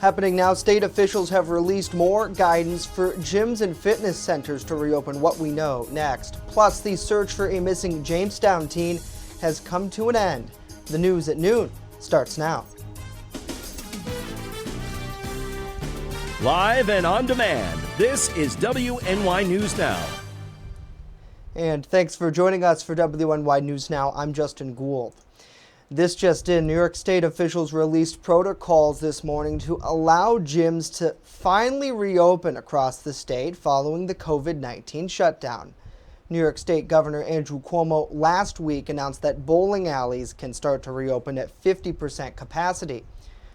Happening now, state officials have released more guidance for gyms and fitness centers to reopen. What we know next. Plus, the search for a missing Jamestown teen has come to an end. The news at noon starts now. Live and on demand, this is WNY News Now. And thanks for joining us for WNY News Now. I'm Justin Gould. This just in, New York State officials released protocols this morning to allow gyms to finally reopen across the state following the COVID-19 shutdown. New York State Governor Andrew Cuomo last week announced that bowling alleys can start to reopen at 50% capacity.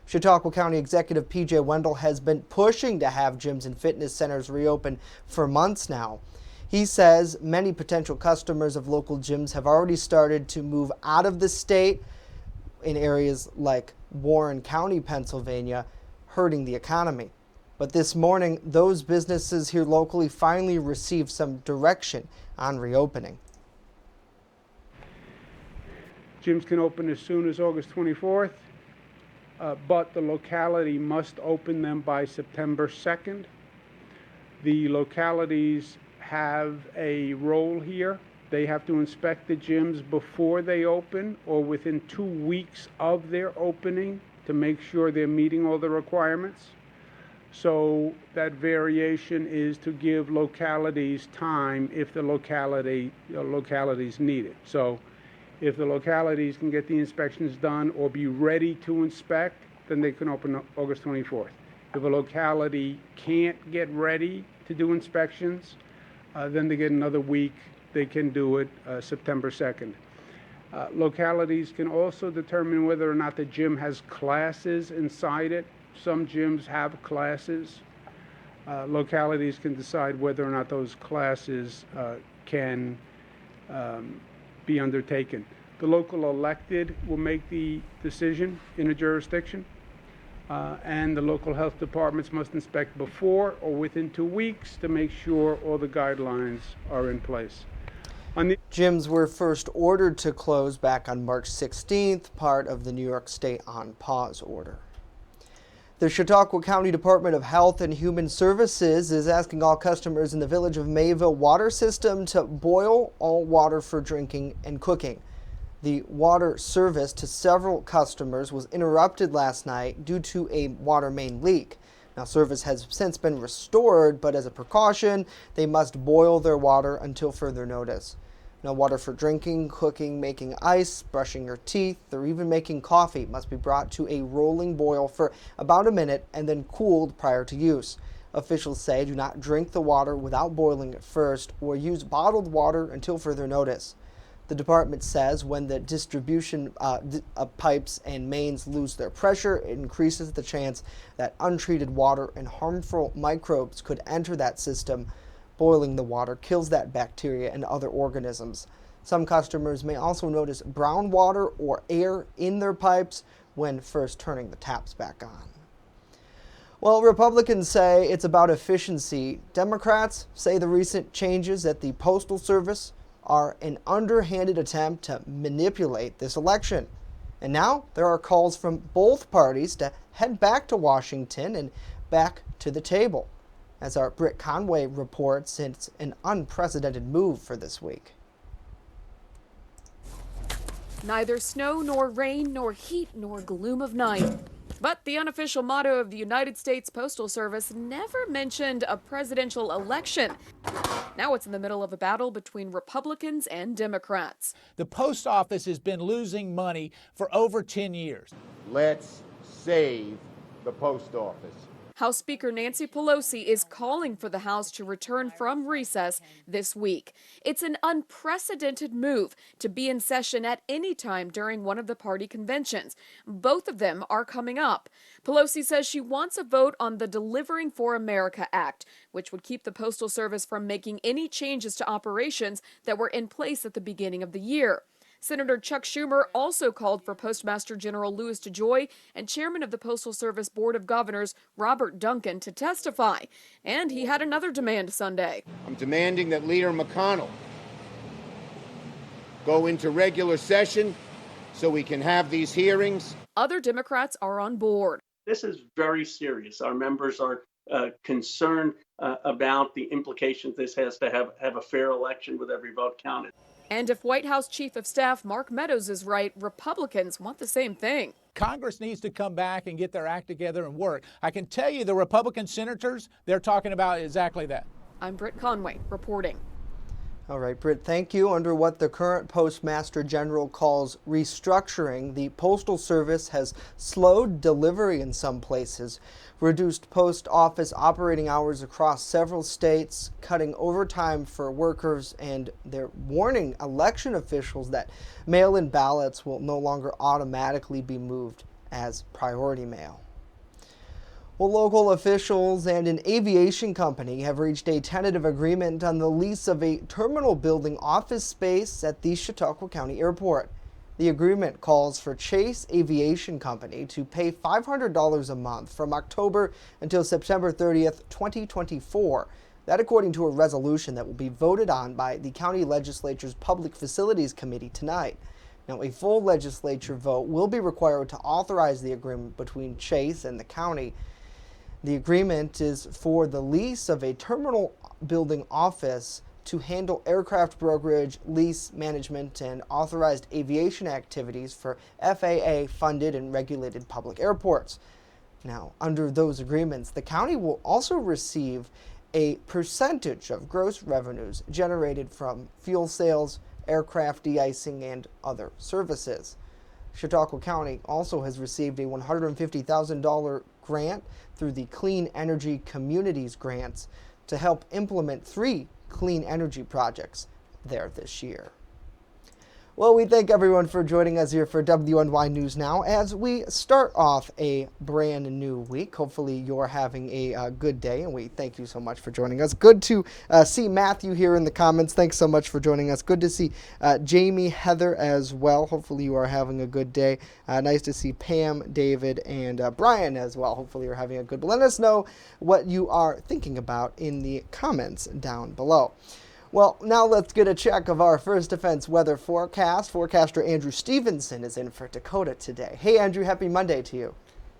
Chautauqua County Executive P.J. Wendell has been pushing to have gyms and fitness centers reopen for months now. He says many potential customers of local gyms have already started to move out of the state in areas like Warren County, Pennsylvania, hurting the economy. But this morning, those businesses here locally finally received some direction on reopening. Gyms can open as soon as August 24th, but the locality must open them by September 2nd. The localities have a role here. They have to inspect the gyms before they open or within 2 weeks of their opening to make sure they're meeting all the requirements. So that variation is to give localities time if the localities need it. So if the localities can get the inspections done or be ready to inspect, then they can open August 24th. If a locality can't get ready to do inspections, then they get another week. They can do it September 2nd. Localities can also determine whether or not the gym has classes inside it. Some gyms have classes. Localities can decide whether or not those classes can be undertaken. The local elected will make the decision in a jurisdiction, and the local health departments must inspect before or within 2 weeks to make sure all the guidelines are in place. Gyms were first ordered to close back on March 16th, part of the New York State on pause order. The Chautauqua County Department of Health and Human Services is asking all customers in the Village of Mayville water system to boil all water for drinking and cooking. The water service to several customers was interrupted last night due to a water main leak. Now, service has since been restored, but as a precaution, they must boil their water until further notice. No water for drinking, cooking, making ice, brushing your teeth, or even making coffee must be brought to a rolling boil for about a minute and then cooled prior to use. Officials say do not drink the water without boiling it first or use bottled water until further notice. The department says when the distribution pipes and mains lose their pressure, it increases the chance that untreated water and harmful microbes could enter that system. Boiling the water kills that bacteria and other organisms. Some customers may also notice brown water or air in their pipes when first turning the taps back on. Well, Republicans say it's about efficiency. Democrats say the recent changes at the Postal Service are an underhanded attempt to manipulate this election. And now there are calls from both parties to head back to Washington and back to the table. As our Britt Conway reports, it's an unprecedented move for this week. Neither snow nor rain nor heat nor gloom of night. But the unofficial motto of the United States Postal Service never mentioned a presidential election. Now it's in the middle of a battle between Republicans and Democrats. The post office has been losing money for over 10 years. Let's save the post office. House Speaker Nancy Pelosi is calling for the House to return from recess this week. It's an unprecedented move to be in session at any time during one of the party conventions. Both of them are coming up. Pelosi says she wants a vote on the Delivering for America Act, which would keep the Postal Service from making any changes to operations that were in place at the beginning of the year. Senator Chuck Schumer also called for Postmaster General Louis DeJoy and Chairman of the Postal Service Board of Governors Robert Duncan to testify. And he had another demand Sunday. I'm demanding that Leader McConnell go into regular session so we can have these hearings. Other Democrats are on board. This is very serious. Our members are concerned about the implications this has to have a fair election with every vote counted. And if White House Chief of Staff Mark Meadows is right, Republicans want the same thing. Congress needs to come back and get their act together and work. I can tell you the Republican senators, they're talking about exactly that. I'm Britt Conway reporting. All right, Britt, thank you. Under what the current Postmaster General calls restructuring, the Postal Service has slowed delivery in some places, reduced post office operating hours across several states, cutting overtime for workers, and they're warning election officials that mail-in ballots will no longer automatically be moved as priority mail. Well, local officials and an aviation company have reached a tentative agreement on the lease of a terminal building office space at the Chautauqua County Airport. The agreement calls for Chase Aviation Company to pay $500 a month from October until September 30th, 2024. That according to a resolution that will be voted on by the county legislature's Public Facilities Committee tonight. Now, a full legislature vote will be required to authorize the agreement between Chase and the county. The agreement is for the lease of a terminal building office to handle aircraft brokerage, lease management, and authorized aviation activities for FAA-funded and regulated public airports. Now, under those agreements, the county will also receive a percentage of gross revenues generated from fuel sales, aircraft de-icing, and other services. Chautauqua County also has received a $150,000 grant through the Clean Energy Communities grants to help implement 3 clean energy projects there this year. Well, we thank everyone for joining us here for WNY News Now as we start off a brand new week. Hopefully you're having a good day, and we thank you so much for joining us. Good to see Matthew here in the comments. Thanks so much for joining us. Good to see Jamie, Heather as well. Hopefully you are having a good day. Nice to see Pam, David, and Brian as well. Hopefully you're having a good day. Let us know what you are thinking about in the comments down below. Well, now let's get a check of our First Defense weather forecast. Forecaster Andrew Stevenson is in for Dakota today. Hey, Andrew, happy Monday to you.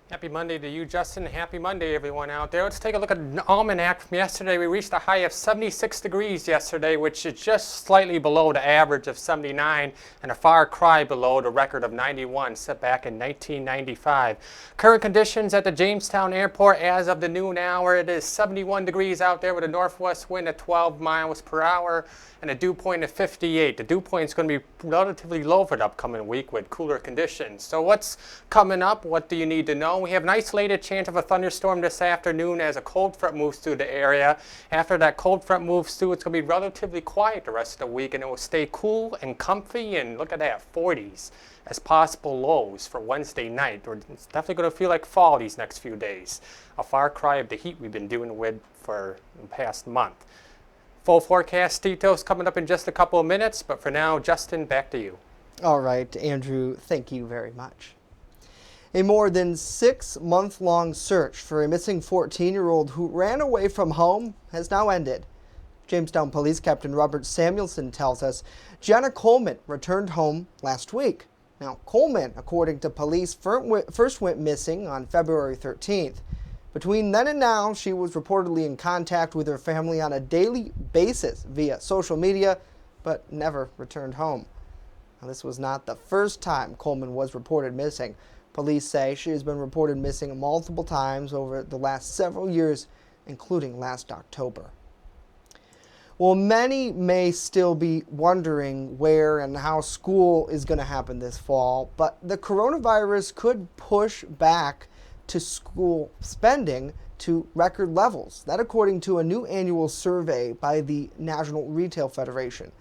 Happy Monday to you, Justin. Happy Monday, everyone out there. Let's take a look at an almanac from yesterday. We reached a high of 76 degrees yesterday, which is just slightly below the average of 79 and a far cry below the record of 91 set back in 1995. Current conditions at the Jamestown Airport as of the noon hour, it is 71 degrees out there with a northwest wind at 12 miles per hour and a dew point of 58. The dew point is going to be relatively low for the upcoming week with cooler conditions. So what's coming up? What do you need to know? We have an isolated chance of a thunderstorm this afternoon as a cold front moves through the area. After that cold front moves through, it's going to be relatively quiet the rest of the week, and it will stay cool and comfy, and look at that, 40s as possible lows for Wednesday night. It's definitely going to feel like fall these next few days. A far cry of the heat we've been dealing with for the past month. Full forecast details coming up in just a couple of minutes, but for now, Justin, back to you. All right, Andrew, thank you very much. A more than 6-month-long search for a missing 14-year-old who ran away from home has now ended. Jamestown Police Captain Robert Samuelson tells us Jenna Coleman returned home last week. Now, Coleman, according to police, first went missing on February 13th. Between then and now, she was reportedly in contact with her family on a daily basis via social media, but never returned home. Now, this was not the first time Coleman was reported missing. Police say she has been reported missing multiple times over the last several years, including last October. Well, many may still be wondering where and how school is going to happen this fall, but the coronavirus could push back to school spending to record levels. That according to a new annual survey by the National Retail Federation.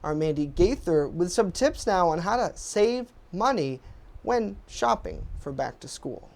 Our Mandy Gaither with some tips now on how to save money when shopping for back to school.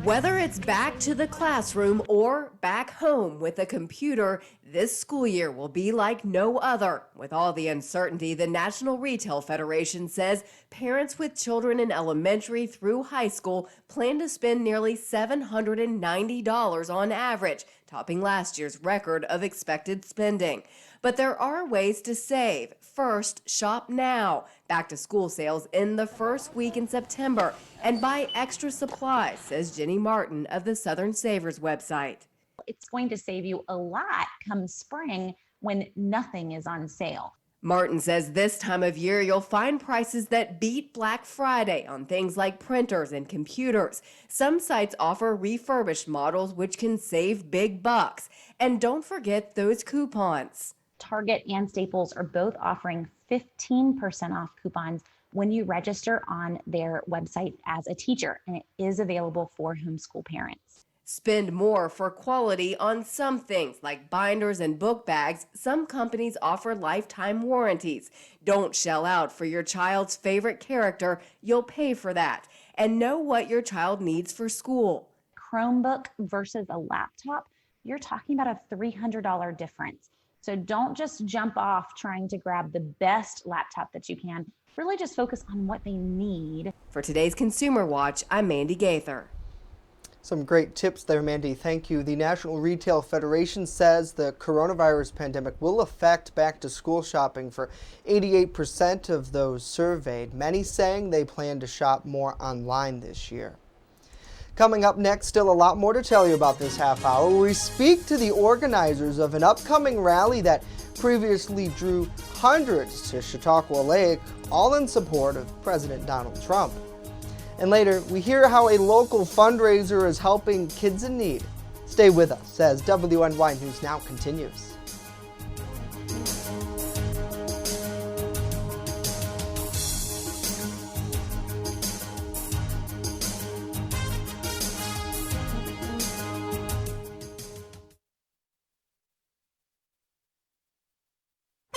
Whether it's back to the classroom or back home with a computer, this school year will be like no other. With all the uncertainty, the National Retail Federation says parents with children in elementary through high school plan to spend nearly $790 on average topping last year's record of expected spending. But there are ways to save. First, shop now. Back to school sales in the first week in September, and buy extra supplies, says Jenny Martin of the Southern Savers website. It's going to save you a lot come spring when nothing is on sale. Martin says this time of year you'll find prices that beat Black Friday on things like printers and computers. Some sites offer refurbished models which can save big bucks. And don't forget those coupons. Target and Staples are both offering 15% off coupons when you register on their website as a teacher, and it is available for homeschool parents. Spend more for quality on some things like binders and book bags. Some companies offer lifetime warranties. Don't shell out for your child's favorite character. You'll pay for that. And know what your child needs for school. Chromebook versus a laptop, you're talking about a $300 difference. So don't just jump off trying to grab the best laptop that you can. Really just focus on what they need. For today's Consumer Watch, I'm Mandy Gaither. Some great tips there, Mandy. Thank you. The National Retail Federation says the coronavirus pandemic will affect back-to-school shopping for 88% of those surveyed, many saying they plan to shop more online this year. Coming up next, still a lot more to tell you about this half hour. We speak to the organizers of an upcoming rally that previously drew hundreds to Chautauqua Lake, all in support of President Donald Trump. And later, we hear how a local fundraiser is helping kids in need. Stay with us as WNY News Now continues.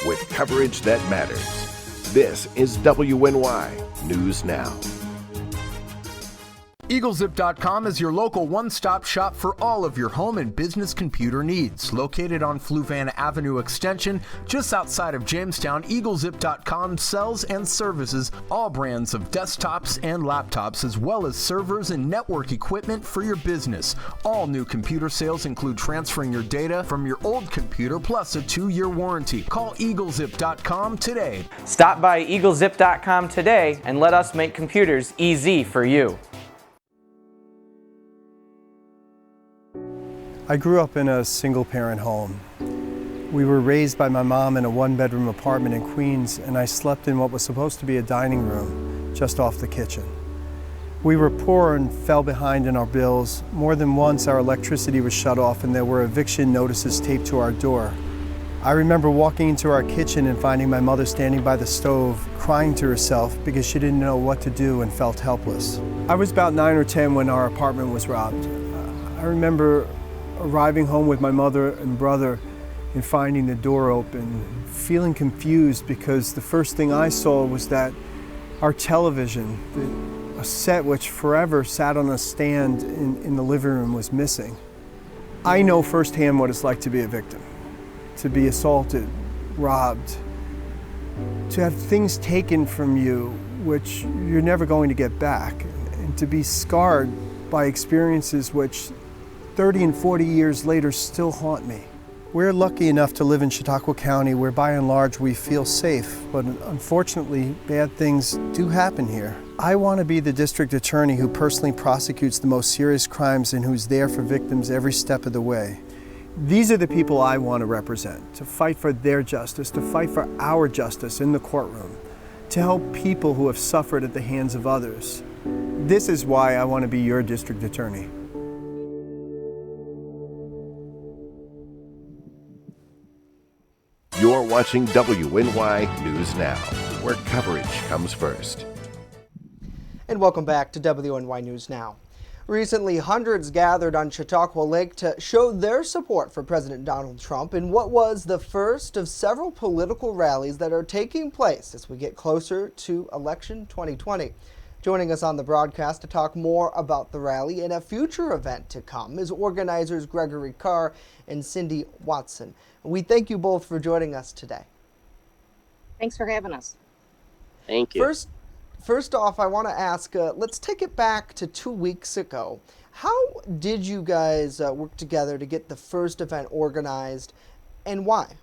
With coverage that matters, this is WNY News Now. EagleZip.com is your local one-stop shop for all of your home and business computer needs. Located on Fluvan Avenue Extension, just outside of Jamestown, EagleZip.com sells and services all brands of desktops and laptops, as well as servers and network equipment for your business. All new computer sales include transferring your data from your old computer plus a 2-year warranty. Call EagleZip.com today. Stop by EagleZip.com today and let us make computers easy for you. I grew up in a single-parent home. We were raised by my mom in a one-bedroom apartment in Queens, and I slept in what was supposed to be a dining room just off the kitchen. We were poor and fell behind in our bills. More than once, our electricity was shut off and there were eviction notices taped to our door. I remember walking into our kitchen and finding my mother standing by the stove, crying to herself because she didn't know what to do and felt helpless. I was about 9 or 10 when our apartment was robbed. I remember arriving home with my mother and brother and finding the door open, feeling confused because the first thing I saw was that our television, a set which forever sat on a stand in the living room, was missing. I know firsthand what it's like to be a victim, to be assaulted, robbed, to have things taken from you which you're never going to get back, and to be scarred by experiences which 30 and 40 years later still haunt me. We're lucky enough to live in Chautauqua County where by and large we feel safe, but unfortunately bad things do happen here. I want to be the district attorney who personally prosecutes the most serious crimes and who's there for victims every step of the way. These are the people I want to represent, to fight for their justice, to fight for our justice in the courtroom, to help people who have suffered at the hands of others. This is why I want to be your district attorney. You're watching WNY News Now, where coverage comes first. And welcome back to WNY News Now. Recently, hundreds gathered on Chautauqua Lake to show their support for President Donald Trump in what was the first of several political rallies that are taking place as we get closer to election 2020. Joining us on the broadcast to talk more about the rally and a future event to come is organizers Gregory Carr and Cindy Watson. We thank you both for joining us today. Thanks for having us. Thank you. First off, I want to ask, let's take it back to 2 weeks ago. How did you guys work together to get the first event organized, and why?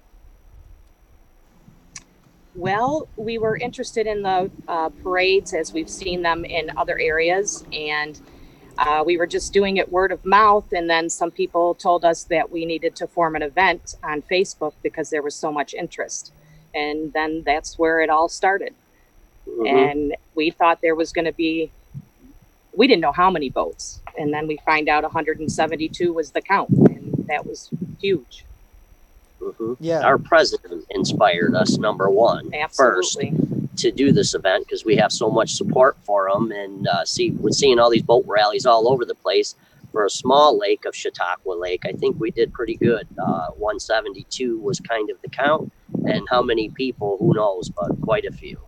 Well, we were interested in the parades as we've seen them in other areas, and we were just doing it word of mouth. And then some people told us that we needed to form an event on Facebook because there was so much interest. And then that's where it all started. And we thought there was going to be, we didn't know how many boats. And then we find out 172 was the count, and that was huge. Yeah. Our president inspired us, number one, Absolutely. first, to do this event because we have so much support for them. And we're seeing all these boat rallies all over the place. For a small lake of Chautauqua Lake, I think we did pretty good. 172 was kind of the count. And how many people, who knows, but quite a few.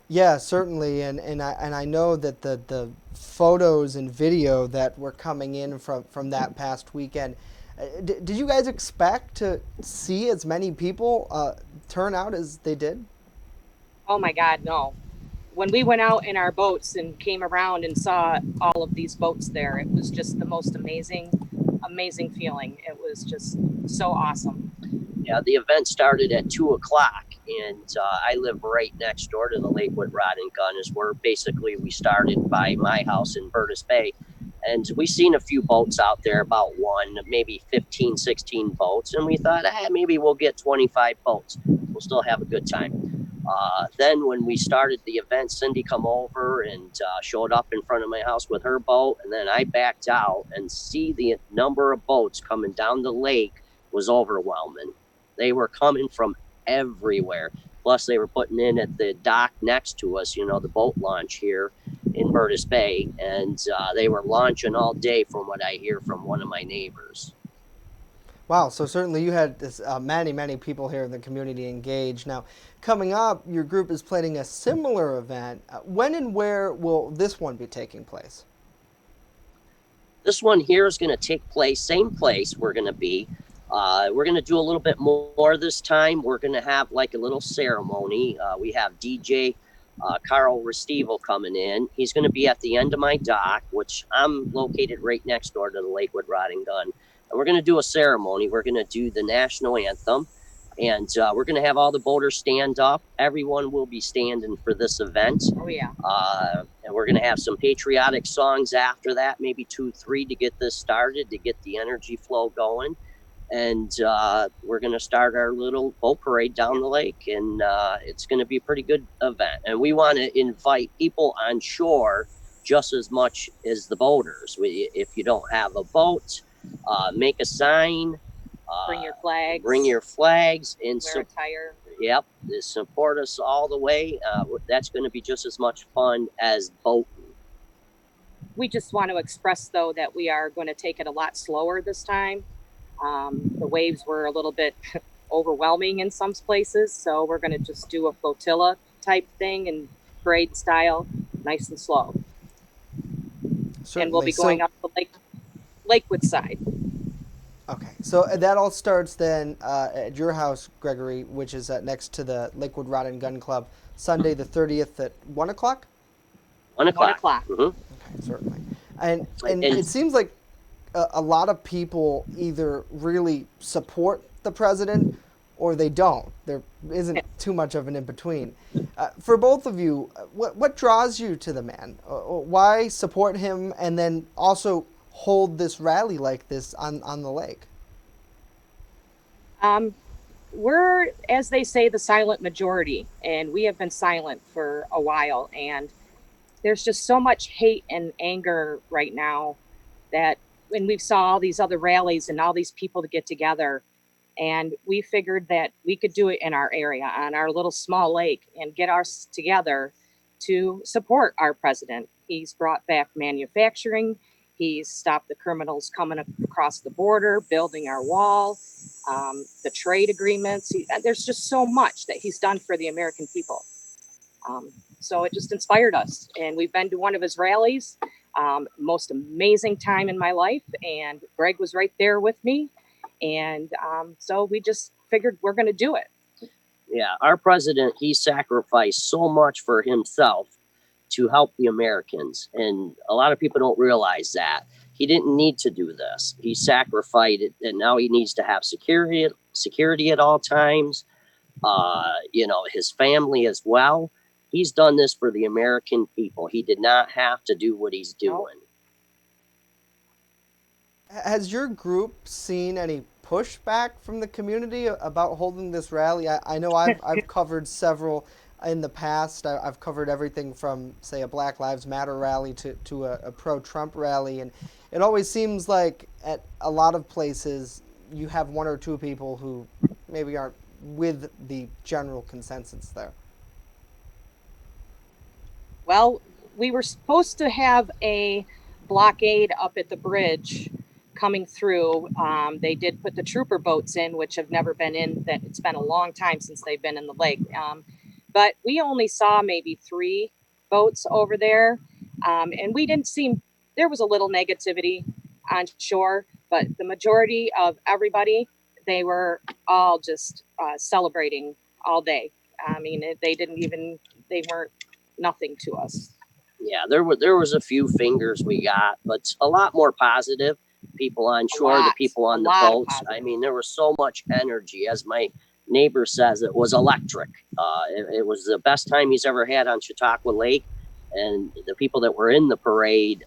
Yeah, certainly, and I know that the photos and video that were coming in from that past weekend, did you guys expect to see as many people turn out as they did? Oh my God, no. When we went out in our boats and came around and saw all of these boats there, it was just the most amazing feeling. It was just so awesome. Yeah, the event started at 2:00, and I live right next door to the Lakewood Rod and Gun. We started by my house in Burtis Bay, and we seen a few boats out there, about maybe 15, 16 boats, and we thought, maybe we'll get 25 boats. We'll still have a good time. Then when we started the event, Cindy come over and showed up in front of my house with her boat, and then I backed out, and see the number of boats coming down the lake was overwhelming. They were coming from everywhere. Plus, they were putting in at the dock next to us, the boat launch here in Burtis Bay, and they were launching all day from what I hear from one of my neighbors. Wow, so certainly you had many people here in the community engaged. Now, coming up, your group is planning a similar event. When and where will this one be taking place? This one here is going to take place, same place we're going to be. We're going to do a little bit more this time. We're going to have like a little ceremony. We have DJ Carl Restivo coming in. He's going to be at the end of my dock, which I'm located right next door to the Lakewood Rod and Gun. And we're going to do a ceremony. We're going to do the national anthem, and we're going to have all the boaters stand up. Everyone will be standing for this event. Oh, yeah. And we're going to have some patriotic songs after that, maybe 2, 3 to get this started, to get the energy flow going. And we're going to start our little boat parade down the lake, and it's going to be a pretty good event. And we want to invite people on shore just as much as the boaters. If you don't have a boat, make a sign. Bring your flags. Bring your flags. And wear a tire. Yep, support us all the way. That's going to be just as much fun as boating. We just want to express, though, that we are going to take it a lot slower this time. The waves were a little bit overwhelming in some places, so we're going to just do a flotilla type thing and parade style, nice and slow. Certainly. And we'll be going up the Lakewood side. Okay, so that all starts then at your house, Gregory, which is next to the Lakewood Rod and Gun Club, Sunday the 30th at 1 o'clock? 1 o'clock. 1 o'clock. Mm-hmm. Okay, certainly. And it seems like a lot of people either really support the president or they don't. There isn't too much of an in-between. For both of you, what draws you to the man? Why support him and then also hold this rally like this on the lake? We're, as they say, the silent majority, and we have been silent for a while. And there's just so much hate and anger right now that when we saw all these other rallies and all these people to get together, and we figured that we could do it in our area on our little small lake and get us together to support our president. He's brought back manufacturing. He's stopped the criminals coming across the border, building our wall, the trade agreements. There's just so much that he's done for the American people. So it just inspired us. And we've been to one of his rallies. Most amazing time in my life. And Greg was right there with me. And so we just figured we're going to do it. Yeah, our president, he sacrificed so much for himself to help the Americans. And a lot of people don't realize that. He didn't need to do this. He sacrificed it, and now he needs to have security at all times. His family as well. He's done this for the American people. He did not have to do what he's doing. Has your group seen any pushback from the community about holding this rally? I know I've covered several in the past. I've covered everything from, say, a Black Lives Matter rally to a pro-Trump rally, and it always seems like at a lot of places you have one or two people who maybe aren't with the general consensus there. Well, we were supposed to have a blockade up at the bridge coming through. They did put the trooper boats in, which have never been in. That it's been a long time since they've been in the lake. But we only saw maybe 3 boats over there. And we didn't seem, there was a little negativity on shore, but the majority of everybody, they were all just celebrating all day. I mean, they weren't nothing to us. Yeah, there was a few fingers we got, but a lot more positive. People on shore, the people on the boats. I mean, there was so much energy. As my neighbor says, it was electric. It was the best time he's ever had on Chautauqua Lake. And the people that were in the parade,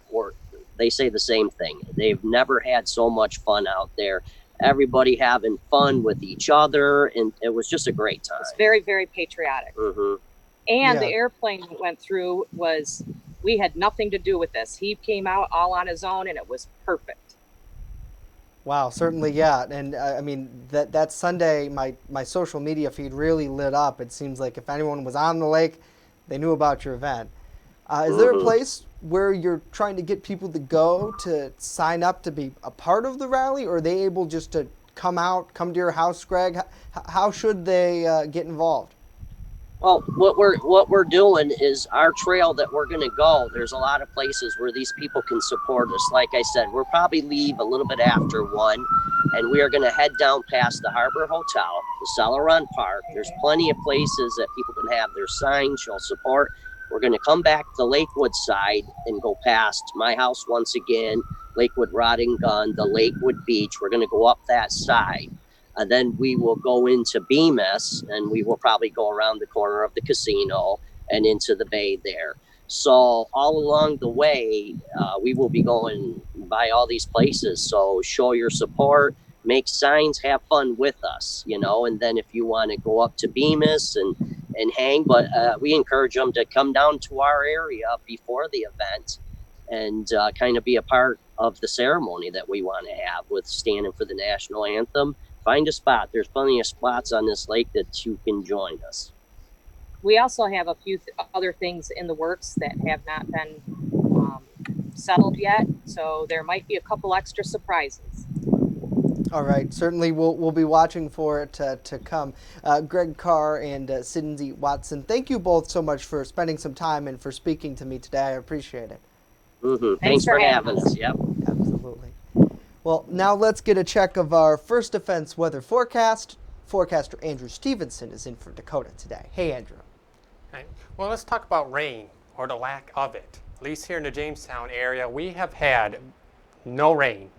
they say the same thing. They've never had so much fun out there. Everybody having fun with each other, and it was just a great time. It's very, very patriotic. Mm-hmm. And the airplane that went through we had nothing to do with this. He came out all on his own, and it was perfect. Wow, certainly, yeah. And I mean, that Sunday, my social media feed really lit up. It seems like if anyone was on the lake, they knew about your event. Is there a place where you're trying to get people to go to sign up to be a part of the rally, or are they able just to come to your house, Greg? How should they get involved? Well, what we're doing is our trail that we're going to go. There's a lot of places where these people can support us. Like I said, we'll probably leave a little bit after 1, and we are going to head down past the Harbor Hotel, the Celeron Park. There's plenty of places that people can have their signs, show support. We're going to come back to the Lakewood side and go past my house once again, Lakewood Rod and Gun, the Lakewood Beach. We're going to go up that side. And then we will go into Bemis, and we will probably go around the corner of the casino and into the bay there. So all along the way, we will be going by all these places. So show your support, make signs, have fun with us, and then if you want to go up to Bemis and hang, but we encourage them to come down to our area before the event and kind of be a part of the ceremony that we want to have with standing for the national anthem. Find a spot. There's plenty of spots on this lake that you can join us. We also have a few other things in the works that have not been settled yet. So there might be a couple extra surprises. All right. Certainly we'll be watching for it to come. Greg Carr and Cindy Watson, thank you both so much for spending some time and for speaking to me today. I appreciate it. Mm-hmm. Thanks for having us. Yep. Absolutely. Well, now let's get a check of our First Defense weather forecast. Forecaster Andrew Stevenson is in for Dakota today. Hey, Andrew. Right. Well, let's talk about rain, or the lack of it. At least here in the Jamestown area, we have had no rain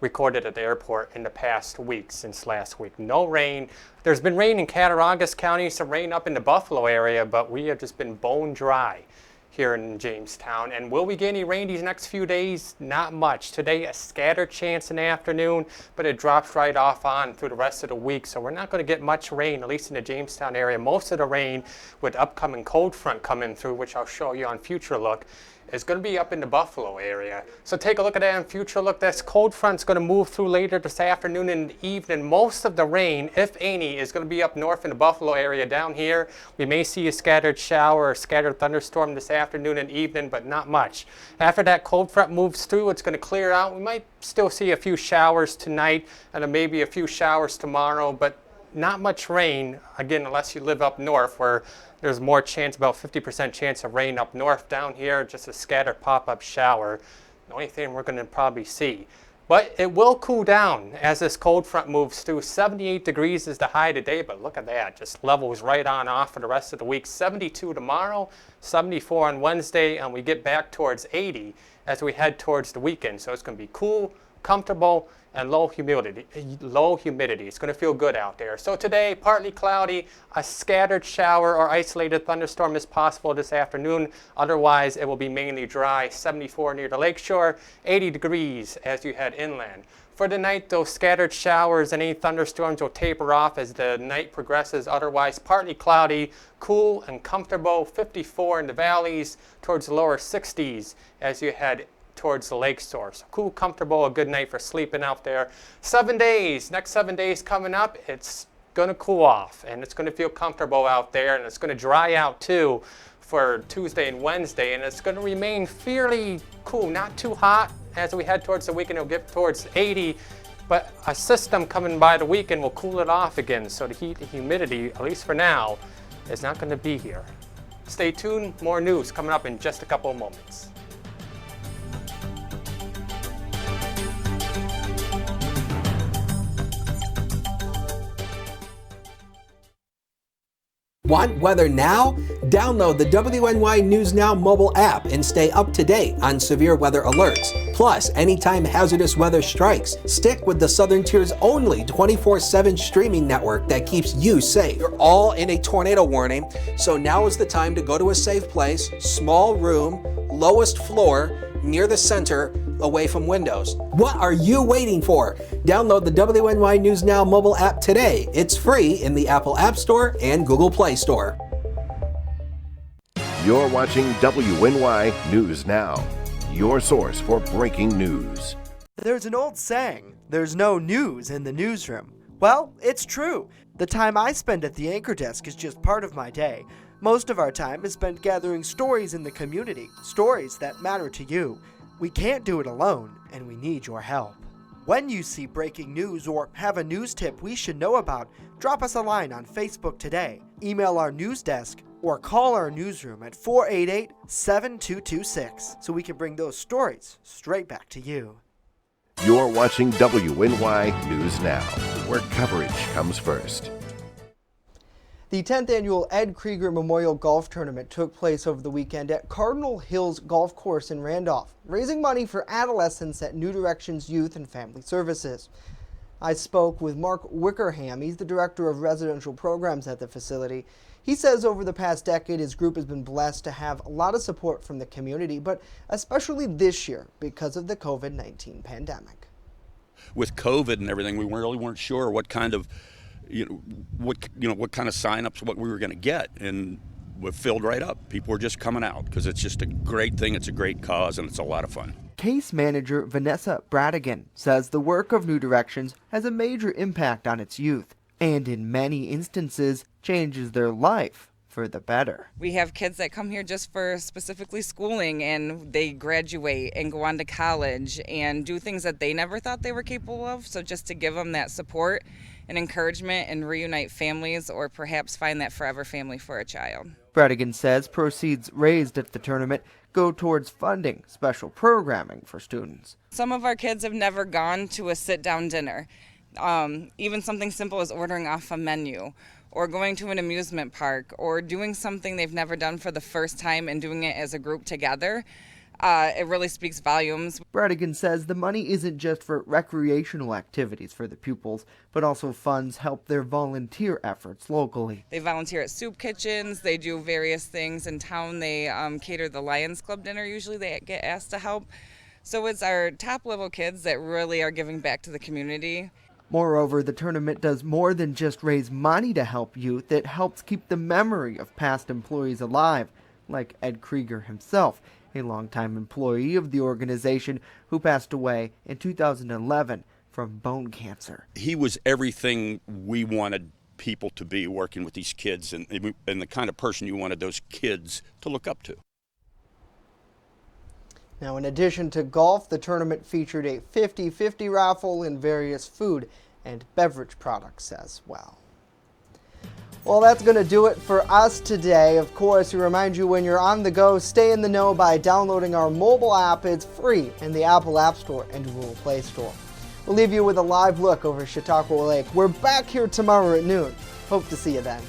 recorded at the airport in the past week, since last week. No rain. There's been rain in Cattaraugus County, some rain up in the Buffalo area, but we have just been bone dry here in Jamestown. And will we get any rain these next few days? Not much. Today, a scattered chance in the afternoon, but it drops right off on through the rest of the week. So we're not going to get much rain, at least in the Jamestown area. Most of the rain with upcoming cold front coming through, which I'll show you on Future Look, is going to be up in the Buffalo area. So take a look at that on Future Look. This cold front's going to move through later this afternoon and evening. Most of the rain, if any, is going to be up north in the Buffalo area. Down here, we may see a scattered shower or scattered thunderstorm this afternoon and evening, but not much. After that cold front moves through, it's going to clear out. We might still see a few showers tonight and then maybe a few showers tomorrow, but not much rain, again, unless you live up north where there's more chance, about 50% chance of rain up north. Down here, just a scattered pop-up shower. The only thing we're going to probably see. But it will cool down as this cold front moves through. 78 degrees is the high today, but look at that. Just levels right on off for the rest of the week. 72 tomorrow, 74 on Wednesday, and we get back towards 80 as we head towards the weekend. So it's going to be cool, comfortable, and low humidity. It's going to feel good out there. So today, partly cloudy, a scattered shower or isolated thunderstorm is possible this afternoon. Otherwise, it will be mainly dry. 74 near the lakeshore, 80 degrees as you head inland. For the night, those scattered showers and any thunderstorms will taper off as the night progresses. Otherwise, partly cloudy, cool and comfortable, 54 in the valleys, towards the lower 60s as you head towards the lake source. Cool, comfortable, a good night for sleeping out there. 7 days, next 7 days coming up, it's going to cool off and it's going to feel comfortable out there, and it's going to dry out too for Tuesday and Wednesday, and it's going to remain fairly cool, not too hot. As we head towards the weekend, it'll get towards 80, but a system coming by the weekend will cool it off again, so the heat and humidity, at least for now, is not going to be here. Stay tuned, more news coming up in just a couple of moments. Want weather now? Download the WNY News Now mobile app and stay up to date on severe weather alerts. Plus, anytime hazardous weather strikes, stick with the Southern Tier's only 24/7 streaming network that keeps you safe. You're all in a tornado warning, so now is the time to go to a safe place, small room, lowest floor, near the center, away from windows. What are you waiting for? Download the WNY News Now mobile app today. It's free in the Apple App Store and Google Play Store. You're watching WNY News Now, your source for breaking news. There's an old saying, there's no news in the newsroom. Well, it's true. The time I spend at the anchor desk is just part of my day. Most of our time is spent gathering stories in the community, stories that matter to you. We can't do it alone, and we need your help. When you see breaking news or have a news tip we should know about, drop us a line on Facebook today, email our news desk, or call our newsroom at 488-7226 so we can bring those stories straight back to you. You're watching WNY News Now, where coverage comes first. The 10th annual Ed Krieger Memorial Golf Tournament took place over the weekend at Cardinal Hills Golf Course in Randolph, raising money for adolescents at New Directions Youth and Family Services. I spoke with Mark Wickerham. He's the director of residential programs at the facility. He says over the past decade, his group has been blessed to have a lot of support from the community, but especially this year because of the COVID-19 pandemic. With COVID and everything, we really weren't sure what kind of what kind of signups, what we were going to get, and we filled right up. People were just coming out because it's just a great thing. It's a great cause, and it's a lot of fun. Case manager Vanessa Bradigan says the work of New Directions has a major impact on its youth, and in many instances changes their life for the better. We have kids that come here just for specifically schooling, and they graduate and go on to college and do things that they never thought they were capable of. So just to give them that support and encouragement and reunite families, or perhaps find that forever family for a child. Bradigan says proceeds raised at the tournament go towards funding special programming for students. Some of our kids have never gone to a sit-down dinner. Even something simple as ordering off a menu, or going to an amusement park, or doing something they've never done for the first time and doing it as a group together. It really speaks volumes. Bradigan says the money isn't just for recreational activities for the pupils, but also funds help their volunteer efforts locally. They volunteer at soup kitchens, they do various things in town. They cater the Lions Club dinner, usually they get asked to help. So it's our top level kids that really are giving back to the community. Moreover, the tournament does more than just raise money to help youth. It helps keep the memory of past employees alive, like Ed Krieger himself, a longtime employee of the organization who passed away in 2011 from bone cancer. He was everything we wanted people to be working with these kids, and the kind of person you wanted those kids to look up to. Now, in addition to golf, the tournament featured a 50-50 raffle and various food and beverage products as well. Well, that's going to do it for us today. Of course, we remind you when you're on the go, stay in the know by downloading our mobile app. It's free in the Apple App Store and Google Play Store. We'll leave you with a live look over Chautauqua Lake. We're back here tomorrow at noon. Hope to see you then.